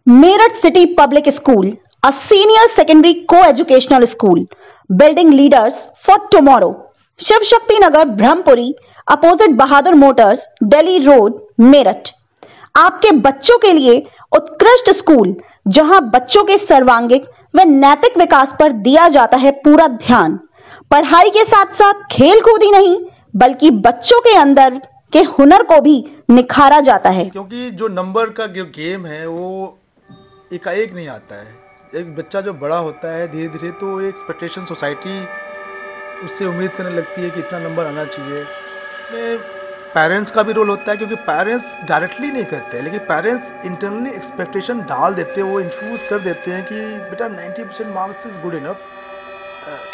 Meerut City Public School, a senior secondary co-educational school, building leaders for tomorrow. Shiv Shakti Nagar Brahmpuri, opposite Bahadur Motors, Delhi road, Meerut. आपके बच्चों के लिए उत्कृष्ट school, जहां बच्चों के सर्वांगीण व नैतिक विकास पर दिया जाता है पूरा ध्यान। पढ़ाई के साथ साथ खेल कूद ही नहीं, बल्कि बच्चों के अंदर के हुनर को भी निखारा जाता है। क्योंकि जो नंबर का जो गेम है वो एकाएक नहीं आता है। एक बच्चा जो बड़ा होता है धीरे धीरे तो एक एक्सपेक्टेशन सोसाइटी उससे उम्मीद करने लगती है कि इतना नंबर आना चाहिए। में पेरेंट्स का भी रोल होता है, क्योंकि पेरेंट्स डायरेक्टली नहीं कहते हैं, लेकिन पेरेंट्स इंटरनली एक्सपेक्टेशन डाल देते हैं, वो इन्फ्लुएंस कर देते हैं कि बेटा 90% मार्क्स इज़ गुड इनफ।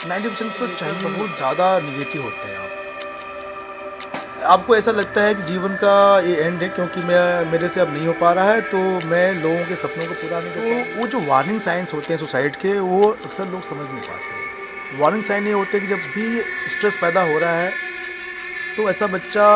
90% तो चाहिए। बहुत ज़्यादा निगेटिव होते हैं। आपको ऐसा लगता है कि जीवन का ये एंड है, क्योंकि मेरे से अब नहीं हो पा रहा है तो मैं लोगों के सपनों को पूरा नहीं कर पाऊँ। वो जो वार्निंग साइंस होते हैं सोसाइटी के, वो अक्सर लोग समझ नहीं पाते हैं। वार्निंग साइन ये होते हैं कि जब भी स्ट्रेस पैदा हो रहा है तो ऐसा बच्चा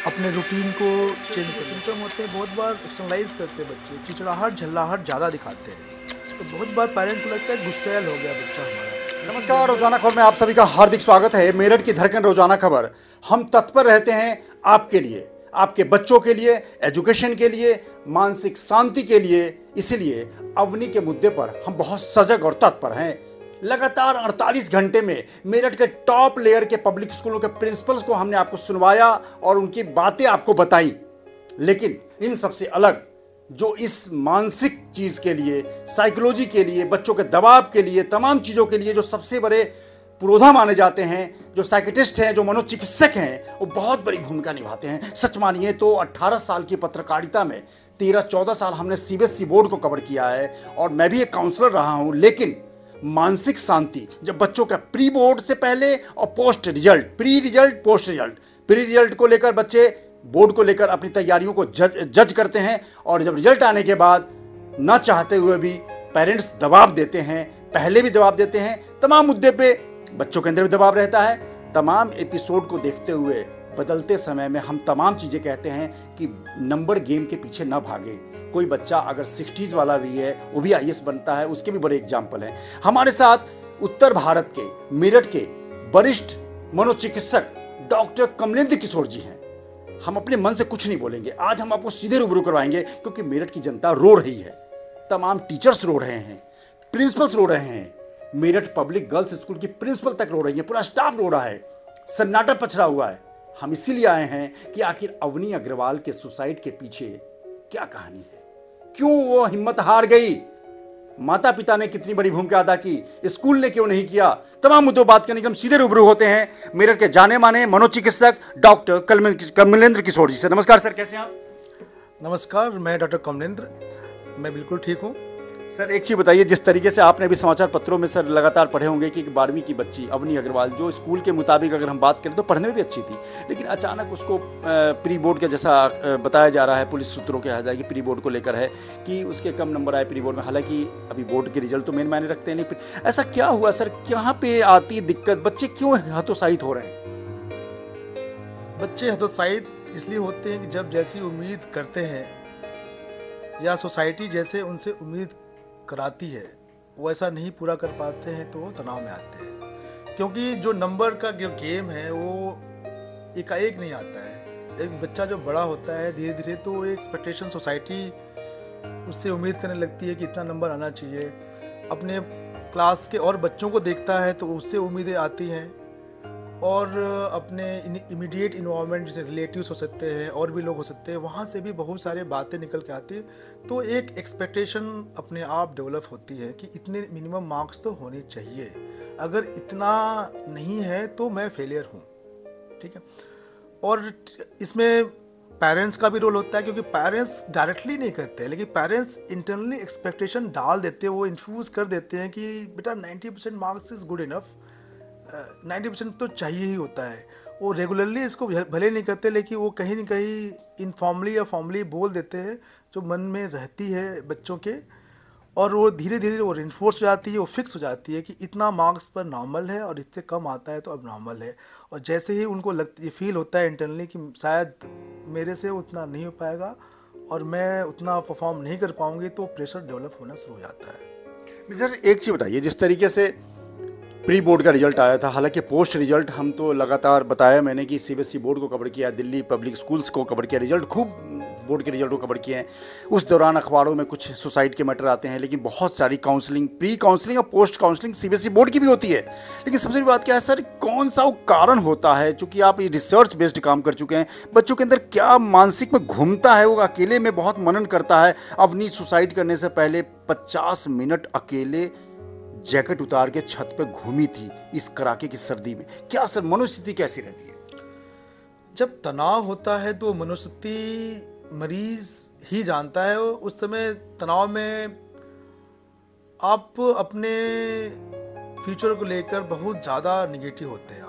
अपने रूटीन को चेंज कर। सिम्टम होते हैं, बहुत बार एक्सटर्नलाइज करते हैं बच्चे, चिड़चिड़ाहट झल्लाहट ज़्यादा दिखाते हैं, तो बहुत बार पेरेंट्स को लगता है गुस्सैल हो गया बच्चा हमारा। नमस्कार, रोजाना खबर में आप सभी का हार्दिक स्वागत है। मेरठ की धड़कन रोजाना खबर। हम तत्पर रहते हैं आपके लिए, आपके बच्चों के लिए, एजुकेशन के लिए, मानसिक शांति के लिए। इसीलिए अवनी के मुद्दे पर हम बहुत सजग और तत्पर हैं। लगातार 48 घंटे में मेरठ के टॉप लेयर के पब्लिक स्कूलों के प्रिंसिपल्स को हमने आपको सुनवाया और उनकी बातें आपको बताई। लेकिन इन सबसे अलग, जो इस मानसिक चीज के लिए, साइकोलॉजी के लिए, बच्चों के दबाव के लिए, तमाम चीजों के लिए जो सबसे बड़े पुरोधा माने जाते हैं, जो साइकेटिस्ट हैं, जो मनोचिकित्सक हैं, वो बहुत बड़ी भूमिका निभाते हैं। सच मानिए तो 18 साल की पत्रकारिता में 13-14 साल हमने सीबीएसई बोर्ड को कवर किया है और मैं भी एक काउंसलर रहा हूं। लेकिन मानसिक शांति जब बच्चों का प्री बोर्ड से पहले और post result, pre result, post result, pre result को लेकर बच्चे बोर्ड को लेकर अपनी तैयारियों को जज करते हैं, और जब रिजल्ट आने के बाद न चाहते हुए भी पेरेंट्स दबाव देते हैं, पहले भी दबाव देते हैं, तमाम मुद्दे पे बच्चों के अंदर भी दबाव रहता है। तमाम एपिसोड को देखते हुए बदलते समय में हम तमाम चीज़ें कहते हैं कि नंबर गेम के पीछे न भागे। कोई बच्चा अगर 60s वाला भी है, वो भी आईएएस बनता है, उसके भी बड़े एग्जाम्पल हैं। हमारे साथ उत्तर भारत के मेरठ के वरिष्ठ मनोचिकित्सक डॉक्टर कमलेंद्र किशोर जी हैं। हम अपने मन से कुछ नहीं बोलेंगे, आज हम आपको सीधे रूबरू करवाएंगे, क्योंकि मेरठ की जनता रो रही है, तमाम टीचर्स रो रहे हैं, प्रिंसिपल्स रो रहे हैं, मेरठ पब्लिक गर्ल्स स्कूल की प्रिंसिपल तक रो रही है, पूरा स्टाफ रो रहा है, सन्नाटा पछड़ा हुआ है। हम इसीलिए आए हैं कि आखिर अवनी अग्रवाल के सुसाइड के पीछे क्या कहानी है, क्यों वो हिम्मत हार गई, माता पिता ने कितनी बड़ी भूमिका अदा की, स्कूल ने क्यों नहीं किया। तमाम मुद्दों बात करने के हम सीधे रूबरू होते हैं मेरठ के जाने माने मनोचिकित्सक डॉक्टर कमलेंद्र किशोर जी से। नमस्कार सर, कैसे हैं आप? नमस्कार, मैं डॉक्टर कमलेंद्र, मैं बिल्कुल ठीक हूँ। सर एक चीज़ बताइए, जिस तरीके से आपने भी समाचार पत्रों में सर लगातार पढ़े होंगे कि 12वीं की बच्ची अवनी अग्रवाल, जो स्कूल के मुताबिक अगर हम बात करें तो पढ़ने में भी अच्छी थी, लेकिन अचानक उसको प्री बोर्ड के जैसा बताया जा रहा है, पुलिस सूत्रों के हाथ कि प्री बोर्ड को लेकर है कि उसके कम नंबर आए प्री बोर्ड में। हालांकि अभी बोर्ड के रिजल्ट तो मेन मायने रखते हैं, लेकिन ऐसा क्या हुआ सर, कहाँ पे आती दिक्कत, बच्चे क्यों हतोत्साहित हो रहे हैं? बच्चे हतोत्साहित इसलिए होते हैं कि जब जैसी उम्मीद करते हैं या सोसाइटी जैसे उनसे उम्मीद कराती है वो ऐसा नहीं पूरा कर पाते हैं तो वो तनाव में आते हैं। क्योंकि जो नंबर का जो गेम है वो एकाएक नहीं आता है। एक बच्चा जो बड़ा होता है धीरे धीरे तो एक एक्सपेक्टेशन सोसाइटी उससे उम्मीद करने लगती है कि इतना नंबर आना चाहिए। अपने क्लास के और बच्चों को देखता है तो उससे उम्मीदें आती हैं, और अपने इमीडिएट इन्वायरमेंट जैसे रिलेटिव्स हो सकते हैं और भी लोग हो सकते हैं, वहाँ से भी बहुत सारे बातें निकल के आती है, तो एक एक्सपेक्टेशन अपने आप डेवलप होती है कि इतने मिनिमम मार्क्स तो होने चाहिए, अगर इतना नहीं है तो मैं फेलियर हूँ। ठीक है, और इसमें पेरेंट्स का भी रोल होता है, क्योंकि पेरेंट्स डायरेक्टली नहीं कहते हैं, लेकिन पेरेंट्स इंटरनली एक्सपेक्टेशन डाल देते हैं, वो इन्फ्लुएंस कर देते हैं कि बेटा 90% मार्क्स इज़ गुड इनफ। 90% तो चाहिए ही होता है। वो रेगुलरली इसको भले नहीं करते, लेकिन वो कहीं ना कहीं इनफॉर्मली या फॉर्मली बोल देते हैं, जो मन में रहती है बच्चों के, और वो धीरे धीरे वो इन्फोर्स हो जाती है, वो फिक्स हो जाती है कि इतना मार्क्स पर नॉर्मल है और इससे कम आता है तो अब नॉर्मल है। और जैसे ही उनको ये फील होता है इंटरनली कि शायद मेरे से उतना नहीं हो पाएगा, और मैं उतना परफॉर्म नहीं कर पाऊंगी तो प्रेशर डेवलप होना शुरू हो जाता है। सर एक चीज़ बताइए, जिस तरीके से प्री बोर्ड का रिजल्ट आया था, हालांकि पोस्ट रिजल्ट हम तो लगातार बताया मैंने कि सीबीएसई बोर्ड को कवर किया, दिल्ली पब्लिक स्कूल्स को कवर किया, रिजल्ट खूब बोर्ड के रिजल्ट को कवर किए हैं। उस दौरान अखबारों में कुछ सुसाइड के मैटर आते हैं, लेकिन बहुत सारी काउंसलिंग, प्री काउंसलिंग और पोस्ट काउंसलिंग सीबीएसई बोर्ड की भी होती है। लेकिन सबसे बड़ी बात क्या है सर, कौन सा वो कारण होता है? चूंकि आप ये रिसर्च बेस्ड काम कर चुके हैं, बच्चों के अंदर क्या मानसिक में घूमता है? वो अकेले में बहुत मनन करता है। अपनी सुसाइड करने से पहले 50 मिनट अकेले जैकेट उतार के छत पे घूमी थी इस कड़ाके की सर्दी में। क्या सर मनोस्थिति कैसी रहती है? जब तनाव होता है तो मनोस्थिति मरीज ही जानता है। उस समय तनाव में आप अपने फ्यूचर को लेकर बहुत ज़्यादा निगेटिव होते हैं।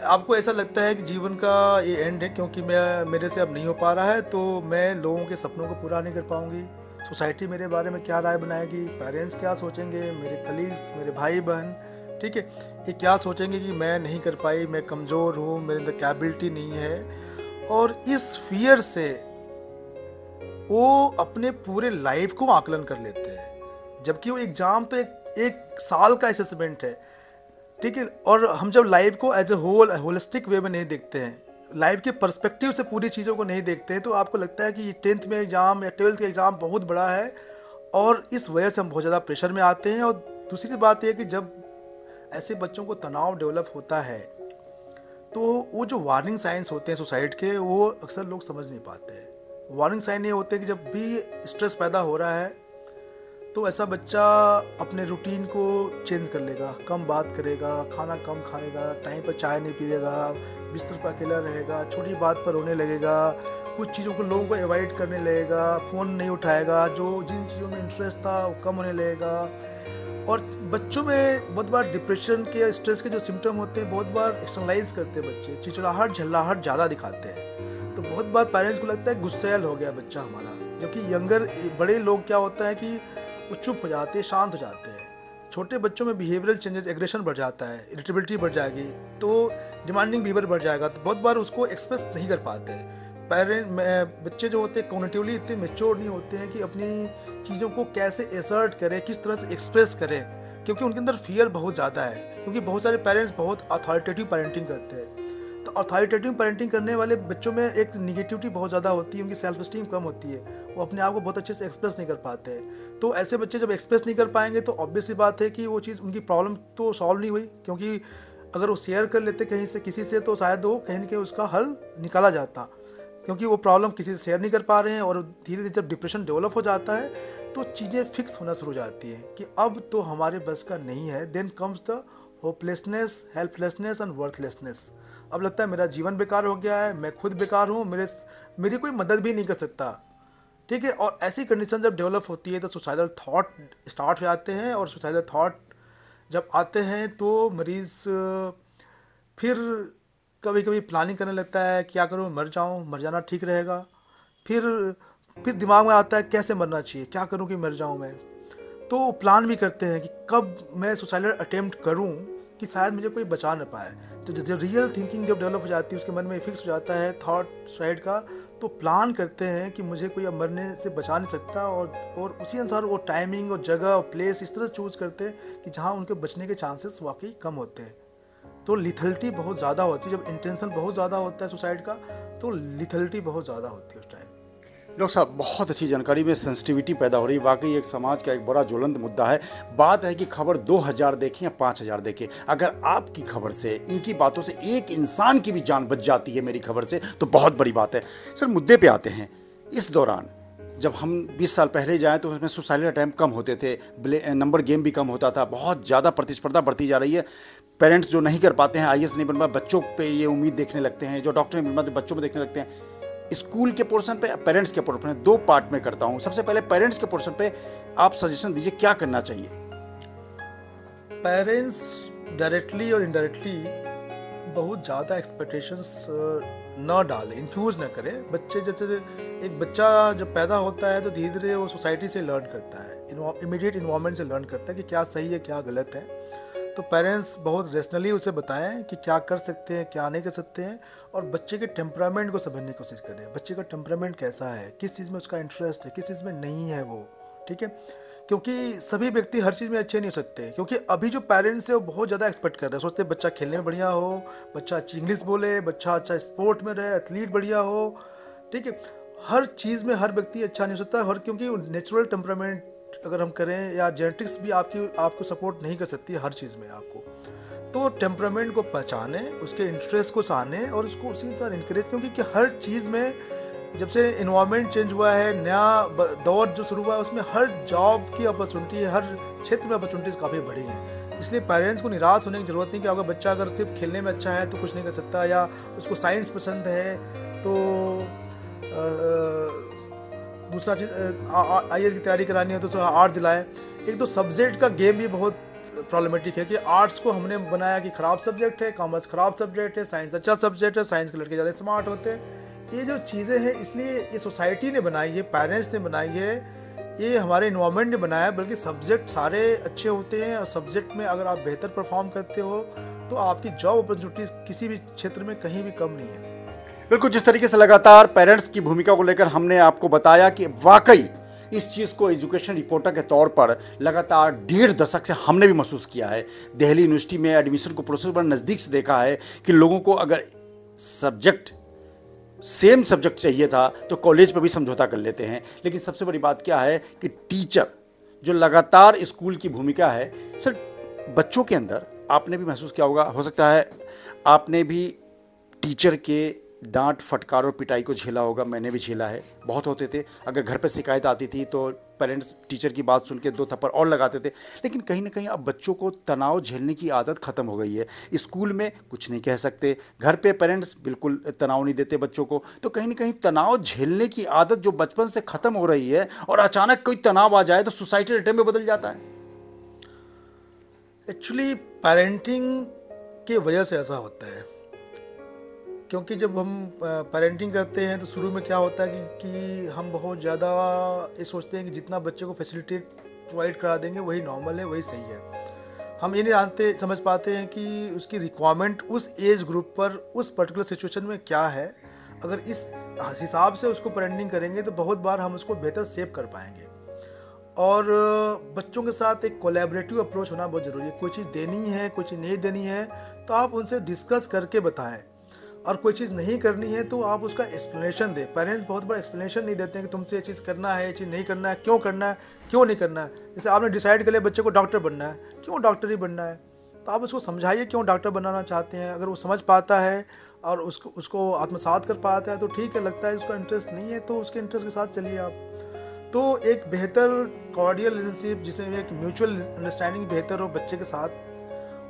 आपको ऐसा लगता है कि जीवन का ये एंड है, क्योंकि मेरे से अब नहीं हो पा रहा है, तो मैं लोगों के सपनों को पूरा नहीं कर पाऊंगी। सोसाइटी मेरे बारे में क्या राय बनाएगी, पेरेंट्स क्या सोचेंगे, मेरे कलीग्स, मेरे भाई बहन, ठीक है, ये क्या सोचेंगे कि मैं नहीं कर पाई, मैं कमज़ोर हूँ, मेरे अंदर कैपेबिलिटी नहीं है। और इस फियर से वो अपने पूरे लाइफ को आकलन कर लेते हैं, जबकि वो एग्ज़ाम तो एक साल का असेसमेंट है, ठीक है। और हम जब लाइफ को एज ए होलिस्टिक वे में नहीं देखते हैं, लाइफ के पर्सपेक्टिव से पूरी चीज़ों को नहीं देखते हैं, तो आपको लगता है कि ये 10th में एग्ज़ाम या 12th का एग्ज़ाम बहुत बड़ा है, और इस वजह से हम बहुत ज़्यादा प्रेशर में आते हैं। और दूसरी बात यह है कि जब ऐसे बच्चों को तनाव डेवलप होता है तो वो जो वार्निंग साइंस होते हैं सुसाइड के, वो अक्सर लोग समझ नहीं पाते हैं। वार्निंग साइन ये होते हैं कि जब भी स्ट्रेस पैदा हो रहा है तो ऐसा बच्चा अपने रूटीन को चेंज कर लेगा, कम बात करेगा, खाना कम खाएगा, टाइम पर चाय नहीं पिएगा, बिस्तर पर अकेला रहेगा, छोटी बात पर रोने लगेगा, कुछ चीज़ों को लोगों को अवॉइड करने लगेगा, फ़ोन नहीं उठाएगा, जो जिन चीज़ों में इंटरेस्ट था वो कम होने लगेगा। और बच्चों में बहुत बार डिप्रेशन के, स्ट्रेस के जो सिम्टम होते हैं बहुत बार एक्सटर्नलाइज करते हैं बच्चे, चिड़चिड़ाहट, झल्लाहट ज़्यादा दिखाते हैं। तो बहुत बार पेरेंट्स को लगता है गुस्सैल हो गया बच्चा हमारा, जबकि बड़े लोग क्या होता है कि वो चुप हो जाते हैं, शांत हो जाते हैं। छोटे बच्चों में बिहेवियरल चेंजेस, एग्रेशन बढ़ जाता है, इरिटेबिलिटी बढ़ जाएगी, तो डिमांडिंग बिहेवियर बढ़ जाएगा, तो बहुत बार उसको एक्सप्रेस नहीं कर पाते हैं। बच्चे जो होते हैं कॉग्निटिवली इतने मैच्योर नहीं होते हैं कि अपनी चीज़ों को कैसे एसर्ट करें, किस तरह से एक्सप्रेस करें, क्योंकि उनके अंदर फियर बहुत ज़्यादा है। क्योंकि बहुत सारे पेरेंट्स बहुत अथॉरिटेटिव पेरेंटिंग करते हैं, तो अथॉरिटेटिव पेरेंटिंग करने वाले बच्चों में एक निगेटिविटी बहुत ज़्यादा होती है, उनकी सेल्फ स्टीम कम होती है, वो अपने आप को बहुत अच्छे से एक्सप्रेस नहीं कर पाते हैं। तो ऐसे बच्चे जब एक्सप्रेस नहीं कर पाएंगे तो ऑब्वियस सी बात है कि वो चीज़, उनकी प्रॉब्लम तो सॉल्व नहीं हुई, क्योंकि अगर वो शेयर कर लेते कहीं से किसी से तो शायद वो कहीं ना कहीं उसका हल निकाला जाता, क्योंकि वो प्रॉब्लम किसी से शेयर नहीं कर पा रहे हैं। और धीरे धीरे जब डिप्रेशन डेवलप हो जाता है तो चीज़ें फिक्स होना शुरू हो जाती हैं कि अब तो हमारे बस का नहीं है। Then comes the hopelessness, helplessness and worthlessness. अब लगता है मेरा जीवन बेकार हो गया है, मैं खुद बेकार हूँ, मेरी कोई मदद भी नहीं कर सकता, ठीक है। और ऐसी कंडीशन जब डेवलप होती है तो सुसाइडल थॉट स्टार्ट हो जाते हैं, और सुसाइडल थॉट जब आते हैं तो मरीज़ फिर कभी कभी प्लानिंग करने लगता है, क्या करूँ, मर जाऊँ, मर जाना ठीक रहेगा। फिर दिमाग में आता है कैसे मरना चाहिए, क्या करूँ कि मर जाऊँ मैं। तो प्लान भी करते हैं कि कब मैं सुसाइडल अटेम्प्ट करूँ कि शायद मुझे कोई बचा न पाए। तो जो रियल थिंकिंग जब डेवलप हो जाती है, उसके मन में फिक्स हो जाता है थॉट सुसाइड का, तो प्लान करते हैं कि मुझे कोई अब मरने से बचा नहीं सकता, और उसी अनुसार वो टाइमिंग और जगह और प्लेस इस तरह चूज़ करते हैं कि जहाँ उनके बचने के चांसेस वाकई कम होते हैं। तो लिथलिटी बहुत ज़्यादा होती है, जब इंटेंशन बहुत ज़्यादा होता है सुसाइड का तो लिथलिटी बहुत ज़्यादा होती है उस टाइम। डॉक्टर साहब, बहुत अच्छी जानकारी में सेंसिटिविटी पैदा हो रही है, वाकई एक समाज का एक बड़ा ज्वलंत मुद्दा है। बात है कि खबर 2000 देखें या 5000 देखें, अगर आपकी खबर से, इनकी बातों से एक इंसान की भी जान बच जाती है मेरी खबर से, तो बहुत बड़ी बात है। सर मुद्दे पे आते हैं। इस दौरान जब हम 20 साल पहले जाएं तो उसमें सुसाइडल अटैम्प्ट कम होते थे, नंबर गेम भी कम होता था, बहुत ज़्यादा प्रतिस्पर्धा बढ़ती जा रही है। पेरेंट्स जो नहीं कर पाते हैं, IAS नहीं बन पाते, बच्चों पे ये उम्मीद देखने लगते हैं, जो डॉक्टर नहीं बन पाते बच्चों में देखने लगते हैं। स्कूल के पोर्शन पे, पेरेंट्स के पोर्शन पे, दो पार्ट में करता हूँ। सबसे पहले पेरेंट्स के पोर्शन पे आप सजेशन दीजिए, क्या करना चाहिए? पेरेंट्स डायरेक्टली और इनडायरेक्टली बहुत ज़्यादा एक्सपेक्टेशंस न डालें, इन्फ्यूज़ न करें। एक बच्चा जब पैदा होता है तो धीरे धीरे वो सोसाइटी से लर्न करता है, इमीडिएट इन्वायरमेंट से लर्न करता है कि क्या सही है क्या गलत है। तो पेरेंट्स बहुत रेशनली उसे बताएं कि क्या कर सकते हैं, क्या नहीं कर सकते हैं, और बच्चे के टेम्परामेंट को समझने की कोशिश करें। बच्चे का टेम्परामेंट कैसा है, किस चीज़ में उसका इंटरेस्ट है, किस चीज़ में नहीं है वो, ठीक है। क्योंकि सभी व्यक्ति हर चीज़ में अच्छे नहीं हो सकते, क्योंकि अभी जो पेरेंट्स है वो बहुत ज़्यादा एक्सपेक्ट कर रहे हैं, सोचते हैं बच्चा खेलने में बढ़िया हो, बच्चा अच्छी इंग्लिश बोले, बच्चा अच्छा स्पोर्ट में रहे, एथलीट बढ़िया हो, ठीक है। हर चीज़ में हर व्यक्ति अच्छा नहीं हो सकता, हर क्योंकि नेचुरल टेम्परामेंट अगर हम करें या जेनेटिक्स भी आपको सपोर्ट नहीं कर सकती हर चीज़ में आपको। तो टेम्परामेंट को पहचाने, उसके इंटरेस्ट को जाने और उसको उसी अनुसार इनकरेज, क्योंकि हर चीज़ में जब से इन्वायरमेंट चेंज हुआ है, नया दौर जो शुरू हुआ है, उसमें हर जॉब की अपॉर्चुनिटी है, हर क्षेत्र में अपॉर्चुनिटीज़ काफ़ी बढ़ी हैं। इसलिए पेरेंट्स को निराश होने की ज़रूरत नहीं कि अगर बच्चा अगर सिर्फ खेलने में अच्छा है तो कुछ नहीं कर सकता, या उसको साइंस पसंद है तो दूसरा चीज़ IAS की तैयारी करानी है तो उसको आर्ट दिलाएं। एक तो सब्जेक्ट का गेम भी बहुत प्रॉब्लमेटिक है कि आर्ट्स को हमने बनाया कि ख़राब सब्जेक्ट है, कॉमर्स ख़राब सब्जेक्ट है, साइंस अच्छा सब्जेक्ट है, साइंस के लड़के ज़्यादा स्मार्ट होते हैं। ये जो चीज़ें हैं, इसलिए ये सोसाइटी ने बनाई है, पेरेंट्स ने बनाई है, ये हमारे इन्वायरमेंट ने बनाया है। बल्कि सब्जेक्ट सारे अच्छे होते हैं और सब्जेक्ट में अगर आप बेहतर परफॉर्म करते हो तो आपकी जॉब अपॉर्चुनिटीज किसी भी क्षेत्र में कहीं भी कम नहीं है। बिल्कुल, जिस तरीके से लगातार पेरेंट्स की भूमिका को लेकर हमने आपको बताया कि वाकई इस चीज़ को एजुकेशन रिपोर्टर के तौर पर लगातार 1.5 दशक से हमने भी महसूस किया है। दिल्ली यूनिवर्सिटी में एडमिशन को प्रोसेस बड़ा नज़दीक से देखा है कि लोगों को अगर सेम सब्जेक्ट चाहिए था तो कॉलेज पर भी समझौता कर लेते हैं। लेकिन सबसे बड़ी बात क्या है कि टीचर जो लगातार स्कूल की भूमिका है, सर बच्चों के अंदर आपने भी महसूस किया होगा, हो सकता है आपने भी टीचर के डांट फटकार और पिटाई को झेला होगा, मैंने भी झेला है, बहुत होते थे। अगर घर पर शिकायत आती थी तो पेरेंट्स टीचर की बात सुन के 2 थप्पड़ और लगाते थे। लेकिन कहीं ना कहीं अब बच्चों को तनाव झेलने की आदत ख़त्म हो गई है। स्कूल में कुछ नहीं कह सकते, घर पे पेरेंट्स बिल्कुल तनाव नहीं देते बच्चों को, तो कहीं ना कहीं तनाव झेलने की आदत जो बचपन से ख़त्म हो रही है और अचानक कोई तनाव आ जाए तो सोसाइटी रिटर्न में बदल जाता है। एक्चुअली पेरेंटिंग की वजह से ऐसा होता है, क्योंकि जब हम पेरेंटिंग करते हैं तो शुरू में क्या होता है कि हम बहुत ज़्यादा ये सोचते हैं कि जितना बच्चे को फैसिलिटी प्रोवाइड करा देंगे वही नॉर्मल है, वही सही है। हम ये नहीं समझ पाते हैं कि उसकी रिक्वायरमेंट उस एज ग्रुप पर उस पर्टिकुलर सिचुएशन में क्या है। अगर इस हिसाब से उसको पेरेंटिंग करेंगे तो बहुत बार हम उसको बेहतर सेव कर पाएंगे। और बच्चों के साथ एक कोलैबोरेटिव अप्रोच होना बहुत ज़रूरी है। कोई चीज़ देनी है, कोई चीज़ नहीं देनी है तो आप उनसे डिस्कस करके बताएं, और कोई चीज़ नहीं करनी है तो आप उसका एक्सप्लेनेशन दें। पेरेंट्स बहुत बड़ा एक्सप्लेनेशन नहीं देते हैं कि तुमसे ये चीज़ करना है, ये चीज़ नहीं करना है, क्यों नहीं करना है। जैसे आपने डिसाइड कर लिया बच्चे को डॉक्टर बनना है, क्यों डॉक्टर ही बनना है, तो आप उसको समझाइए क्यों डॉक्टर बनाना चाहते हैं। अगर वो समझ पाता है और उसको आत्मसात कर पाता है तो ठीक है, लगता है उसका इंटरेस्ट नहीं है तो उसके इंटरेस्ट के साथ चलिए आप। तो एक बेहतर कॉर्डियल रिलेशनशिप जिसमें एक म्यूचुअल अंडरस्टैंडिंग बेहतर हो बच्चे के साथ,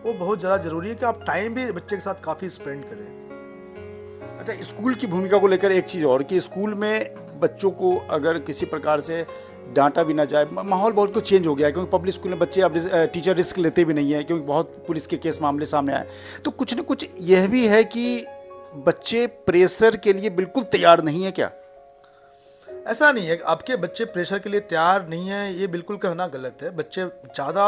वो बहुत ज़्यादा ज़रूरी है कि आप टाइम भी बच्चे के साथ काफ़ी स्पेंड करें। अच्छा, स्कूल की भूमिका को लेकर एक चीज़ और कि स्कूल में बच्चों को अगर किसी प्रकार से डांटा भी ना जाए, माहौल बहुत कुछ चेंज हो गया है, क्योंकि पब्लिक स्कूल में बच्चे अब टीचर रिस्क लेते भी नहीं है, क्योंकि बहुत पुलिस के केस मामले सामने आए। तो कुछ न कुछ यह भी है कि बच्चे प्रेशर के लिए बिल्कुल तैयार नहीं है क्या? ऐसा नहीं है आपके बच्चे प्रेशर के लिए तैयार नहीं है, ये बिल्कुल कहना गलत है। बच्चे ज़्यादा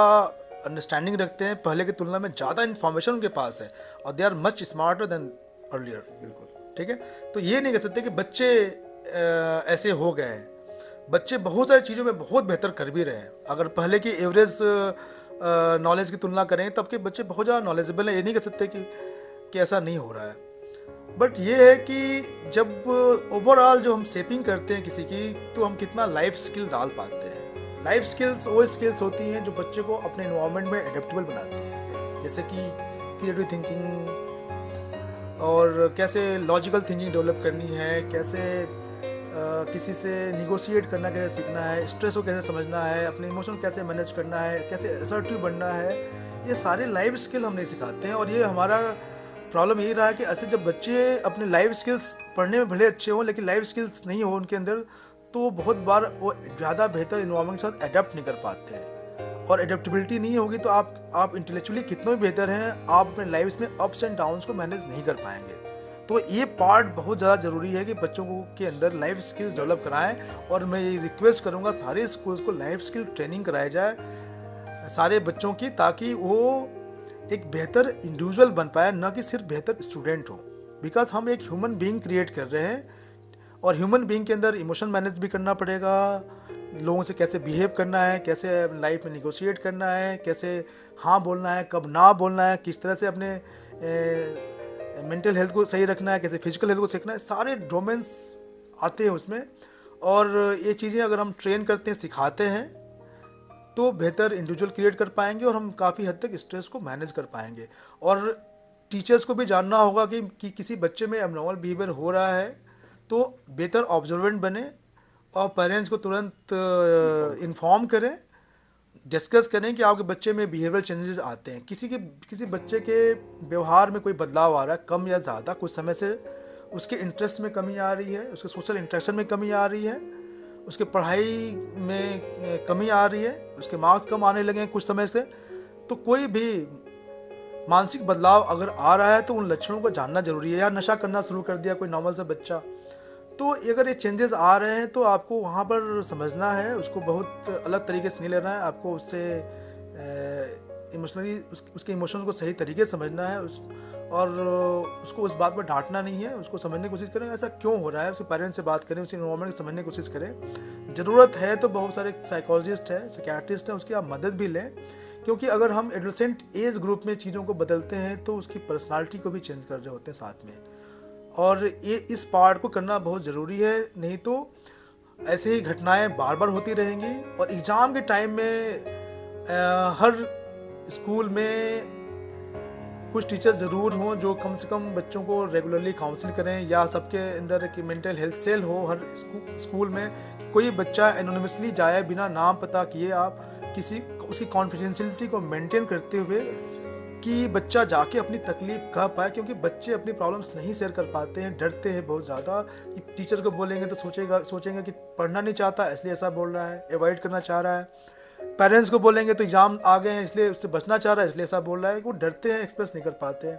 अंडरस्टैंडिंग रखते हैं, पहले की तुलना में ज़्यादा इन्फॉर्मेशन उनके पास है और they are much smarter than earlier. बिल्कुल ठीक है। तो ये नहीं कह सकते कि बच्चे ऐसे हो गए हैं। बच्चे बहुत सारी चीज़ों में बहुत बेहतर कर भी रहे हैं। अगर पहले की एवरेज नॉलेज की तुलना करें तब के बच्चे बहुत ज़्यादा नॉलेजेबल हैं, ये नहीं कह सकते कि ऐसा नहीं हो रहा है। बट ये है कि जब ओवरऑल जो हम शेपिंग करते हैं किसी की, तो हम कितना लाइफ स्किल डाल पाते हैं। लाइफ स्किल्स वो स्किल्स होती हैं जो बच्चे को अपने इन्वायरमेंट में एडेप्टेबल बनाती हैं, जैसे कि क्रिएटिव थिंकिंग और कैसे लॉजिकल थिंकिंग डेवलप करनी है, कैसे किसी से निगोशिएट करना कैसे सीखना है, स्ट्रेस को कैसे समझना है, अपने इमोशन कैसे मैनेज करना है, कैसे असर्टिव बनना है। ये सारे लाइफ स्किल हम नहीं सिखाते हैं। और ये हमारा प्रॉब्लम यही रहा है कि ऐसे जब बच्चे अपने लाइफ स्किल्स पढ़ने में भले अच्छे हों लेकिन लाइफ स्किल्स नहीं हो उनके अंदर, तो बहुत बार वो ज़्यादा बेहतर इन्वायरमेंट के साथ अडेप्ट नहीं कर पाते हैं। और एडेप्टेबिलिटी नहीं होगी तो आप इंटेलेक्चुअली कितने भी बेहतर हैं, आप अपने लाइफ में अप्स एंड डाउन्स को मैनेज नहीं कर पाएंगे। तो ये पार्ट बहुत ज़्यादा ज़रूरी है कि बच्चों को के अंदर लाइफ स्किल्स डेवलप कराएं। और मैं ये रिक्वेस्ट करूँगा सारे स्कूल्स को लाइफ स्किल ट्रेनिंग कराई जाए सारे बच्चों की, ताकि वो एक बेहतर इंडिविजुअल बन पाए, ना कि सिर्फ बेहतर स्टूडेंट हो। बिकॉज हम एक ह्यूमन बीइंग क्रिएट कर रहे हैं और ह्यूमन बीइंग के अंदर इमोशन मैनेज भी करना पड़ेगा, लोगों से कैसे बिहेव करना है, कैसे लाइफ में निगोशिएट करना है, कैसे हाँ बोलना है, कब ना बोलना है, किस तरह से अपने मेंटल हेल्थ को सही रखना है, कैसे फिजिकल हेल्थ को सीखना है, सारे डोमेन्स आते हैं उसमें। और ये चीज़ें अगर हम ट्रेन करते हैं, सिखाते हैं, तो बेहतर इंडिविजुअल क्रिएट कर पाएंगे और हम काफ़ी हद तक स्ट्रेस को मैनेज कर पाएंगे। और टीचर्स को भी जानना होगा कि किसी बच्चे में एबनॉर्मल बिहेवियर हो रहा है तो बेहतर ऑब्जर्वेंट बने और पेरेंट्स को तुरंत इन्फॉर्म करें, डिस्कस करें कि आपके बच्चे में बिहेवियरल चेंजेस आते हैं। किसी बच्चे के व्यवहार में कोई बदलाव आ रहा है, कम या ज़्यादा, कुछ समय से उसके इंटरेस्ट में कमी आ रही है, उसके सोशल इंटरेक्शन में कमी आ रही है, उसके पढ़ाई में कमी आ रही है, उसके मार्क्स कम आने लगे हैं कुछ समय से, तो कोई भी मानसिक बदलाव अगर आ रहा है तो उन लक्षणों को जानना जरूरी है। या नशा करना शुरू कर दिया कोई नॉर्मल सा बच्चा, तो अगर ये चेंजेस आ रहे हैं तो आपको वहाँ पर समझना है, उसको बहुत अलग तरीके से नहीं लेना है, आपको उससे इमोशनली उसके इमोशंस को सही तरीके से समझना है और उसको उस बात पर डांटना नहीं है, उसको समझने की कोशिश करें ऐसा क्यों हो रहा है, उसके पेरेंट्स से बात करें, उसके इन्वायरमेंट को समझने की कोशिश करें। ज़रूरत है तो बहुत सारे साइकोलॉजिस्ट हैं, साइकियाट्रिस्ट हैं, उसकी आप मदद भी लें, क्योंकि अगर हम एडोलेसेंट एज ग्रुप में चीज़ों को बदलते हैं तो उसकी पर्सनालिटी को भी चेंज कर रहे होते हैं साथ में, और ये इस पार्ट को करना बहुत ज़रूरी है। नहीं तो ऐसे ही घटनाएं बार बार होती रहेंगी। और एग्ज़ाम के टाइम में हर स्कूल में कुछ टीचर ज़रूर हों जो कम से कम बच्चों को रेगुलरली काउंसिल करें, या सबके अंदर एक मेंटल हेल्थ सेल हो हर स्कूल में, कि कोई बच्चा एनोनिमसली जाए बिना नाम पता किए, आप किसी उसकी कॉन्फिडेंशियलिटी को मेंटेन करते हुए कि बच्चा जाके अपनी तकलीफ कह पाए, क्योंकि बच्चे अपनी प्रॉब्लम्स नहीं शेयर कर पाते हैं, डरते हैं बहुत ज़्यादा कि टीचर को बोलेंगे तो सोचेंगे कि पढ़ना नहीं चाहता इसलिए ऐसा बोल रहा है, अवॉइड करना चाह रहा है। पेरेंट्स को बोलेंगे तो एग्ज़ाम आ गए हैं इसलिए उससे बचना चाह रहा है इसलिए ऐसा बोल रहा है, वो डरते हैं, एक्सप्रेस नहीं कर पाते हैं।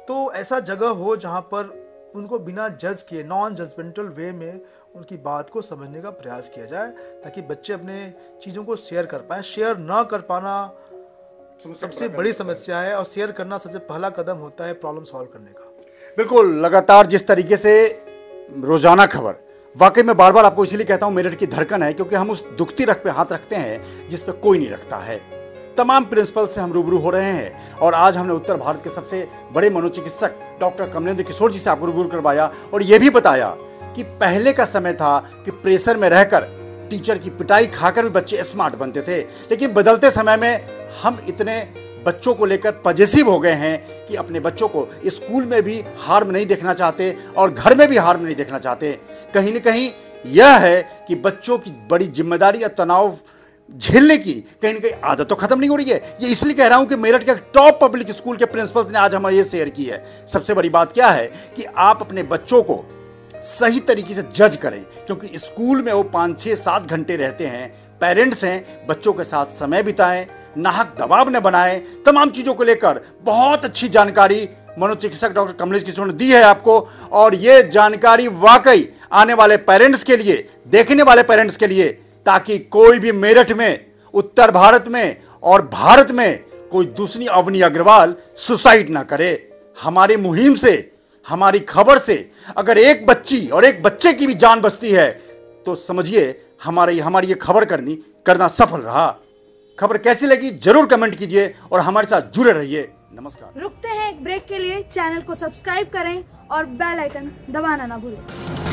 तो ऐसा जगह हो जहाँ पर उनको बिना जज किए, नॉन जजमेंटल वे में उनकी बात को समझने का प्रयास किया जाए, ताकि बच्चे अपने चीज़ों को शेयर कर पाएँ। शेयर ना कर पाना सबसे बड़ी समस्या है, और शेयर करना सबसे पहला कदम होता है प्रॉब्लम सॉल्व करने का। बिल्कुल, लगातार जिस तरीके से रोजाना खबर, वाकई में बार बार आपको इसीलिए कहता हूं मेरठ की धड़कन है, क्योंकि हम उस दुखती रग पे हाथ रखते हैं जिस पे कोई नहीं रखता है। तमाम प्रिंसिपल से हम रूबरू हो रहे हैं और आज हमने उत्तर भारत के सबसे बड़े मनोचिकित्सक डॉक्टर कमलेंद्र किशोर जी से आपको रूबरू करवाया और यह भी बताया कि पहले का समय था कि प्रेशर में रहकर टीचर की पिटाई खाकर भी बच्चे स्मार्ट बनते थे, लेकिन बदलते समय में हम इतने बच्चों को लेकर पजेसिव हो गए हैं कि अपने बच्चों को स्कूल में भी हार्म नहीं देखना चाहते और घर में भी हार्म नहीं देखना चाहते। कहीं न कहीं यह है कि बच्चों की बड़ी जिम्मेदारी या तनाव झेलने की कहीं न कहीं आदत तो खत्म नहीं हो रही है। ये इसलिए कह रहा हूं कि मेरठ के टॉप पब्लिक स्कूल के प्रिंसिपल्स ने आज हमारे ये शेयर की है। सबसे बड़ी बात क्या है कि आप अपने बच्चों को सही तरीके से जज करें, क्योंकि स्कूल में वो 5, 6, 7 घंटे रहते हैं, पेरेंट्स हैं, बच्चों के साथ समय बिताएं, नाहक दबाव न बनाएं। तमाम चीज़ों को लेकर बहुत अच्छी जानकारी मनोचिकित्सक डॉक्टर कमलेश किशोर ने दी है आपको, और ये जानकारी वाकई आने वाले पेरेंट्स के लिए, देखने वाले पेरेंट्स के लिए, ताकि कोई भी मेरठ में, उत्तर भारत में और भारत में कोई दूसरी अवनी अग्रवाल सुसाइड ना करे। हमारी मुहिम से, हमारी खबर से अगर एक बच्ची और एक बच्चे की भी जान बचती है तो समझिए हमारी ये खबर करना सफल रहा। खबर कैसी लगी जरूर कमेंट कीजिए और हमारे साथ जुड़े रहिए। नमस्कार। रुकते हैं एक ब्रेक के लिए, चैनल को सब्सक्राइब करें और बेल आइकन दबाना ना भूलें।